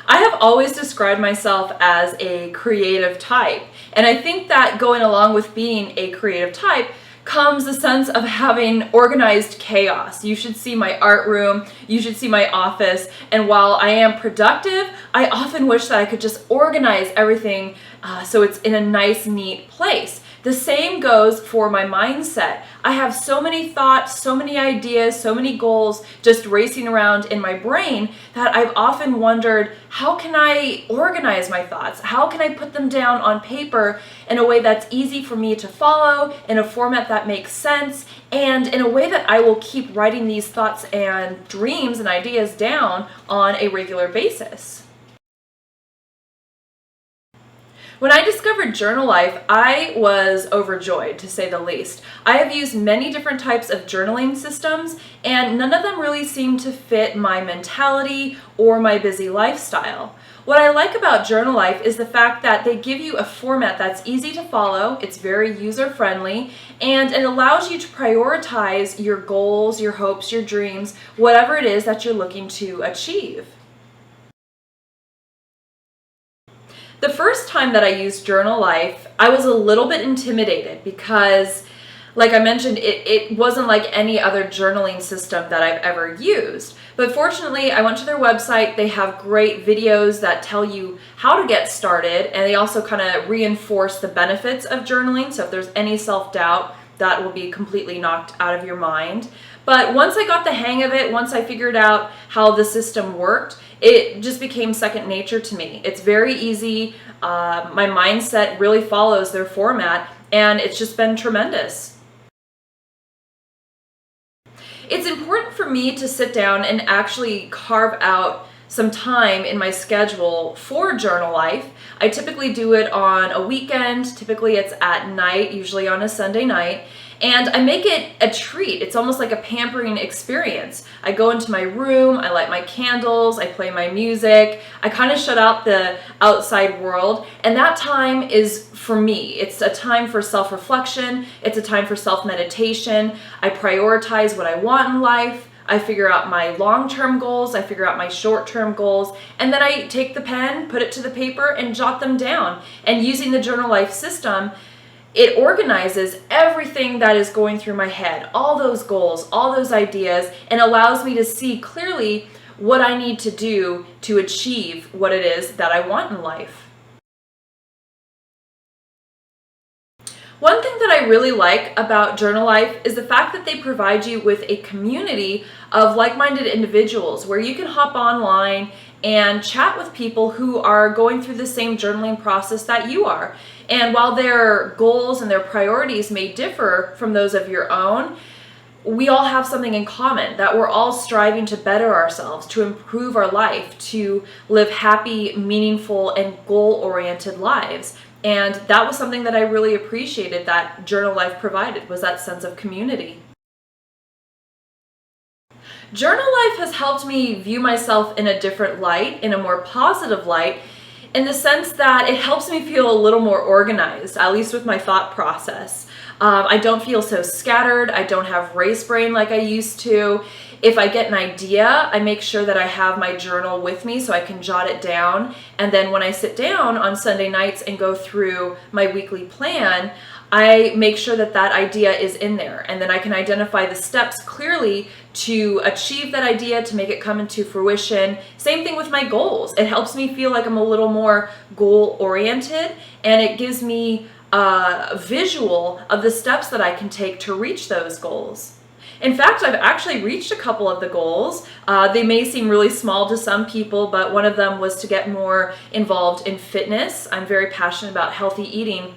I have always described myself as a creative type, and I think that going along with being a creative type comes a sense of having organized chaos. You should see my art room, you should see my office, and while I am productive, I often wish that I could just organize everything so it's in a nice, neat place. The same goes for my mindset. I have so many thoughts, so many ideas, so many goals just racing around in my brain that I've often wondered, how can I organize my thoughts? How can I put them down on paper in a way that's easy for me to follow, in a format that makes sense, and in a way that I will keep writing these thoughts and dreams and ideas down on a regular basis? When I discovered Journal Life, I was overjoyed, to say the least. I have used many different types of journaling systems, and none of them really seem to fit my mentality or my busy lifestyle. What I like about Journal Life is the fact that they give you a format that's easy to follow, it's very user-friendly, and it allows you to prioritize your goals, your hopes, your dreams, whatever it is that you're looking to achieve. The first time that I used Journal Life, I was a little bit intimidated because, like I mentioned, it wasn't like any other journaling system that I've ever used. But fortunately, I went to their website. They have great videos that tell you how to get started, and they also kind of reinforce the benefits of journaling. So if there's any self-doubt, that will be completely knocked out of your mind. But once I got the hang of it, once I figured out how the system worked, it just became second nature to me. It's very easy. My mindset really follows their format, and it's just been tremendous. It's important for me to sit down and actually carve out some time in my schedule for Journal Life. I typically do it on a weekend. Typically it's at night, usually on a Sunday night. And I make it a treat. It's almost like a pampering experience. I go into my room, I light my candles, I play my music, I kind of shut out the outside world, and that time is for me. It's a time for self-reflection, it's a time for self-meditation. I prioritize what I want in life, I figure out my long-term goals, I figure out my short-term goals, and then I take the pen, put it to the paper, and jot them down. And using the Journal Life system, it organizes everything that is going through my head, all those goals, all those ideas, and allows me to see clearly what I need to do to achieve what it is that I want in life. One thing that I really like about Journal Life is the fact that they provide you with a community of like-minded individuals where you can hop online and chat with people who are going through the same journaling process that you are. And while their goals and their priorities may differ from those of your own, we all have something in common, that we're all striving to better ourselves, to improve our life, to live happy, meaningful, and goal-oriented lives. And that was something that I really appreciated that Journal Life provided, was that sense of community. Journal Life has helped me view myself in a different light, in a more positive light, in the sense that it helps me feel a little more organized, at least with my thought process. I don't feel so scattered. I don't have race brain like I used to. If I get an idea, I make sure that I have my journal with me so I can jot it down. And then when I sit down on Sunday nights and go through my weekly plan, I make sure that that idea is in there, and then I can identify the steps clearly to achieve that idea, to make it come into fruition. Same thing with my goals. It helps me feel like I'm a little more goal-oriented, and it gives me a visual of the steps that I can take to reach those goals. In fact, I've actually reached a couple of the goals. They may seem really small to some people, but one of them was to get more involved in fitness. I'm very passionate about healthy eating,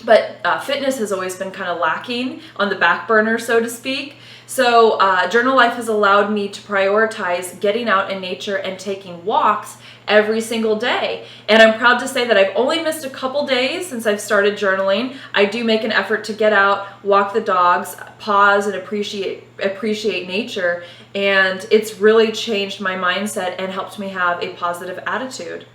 but fitness has always been kind of lacking on the back burner, so to speak. So Journal Life has allowed me to prioritize getting out in nature and taking walks every single day. And I'm proud to say that I've only missed a couple days since I've started journaling. I do make an effort to get out, walk the dogs, pause, and appreciate nature. And it's really changed my mindset and helped me have a positive attitude.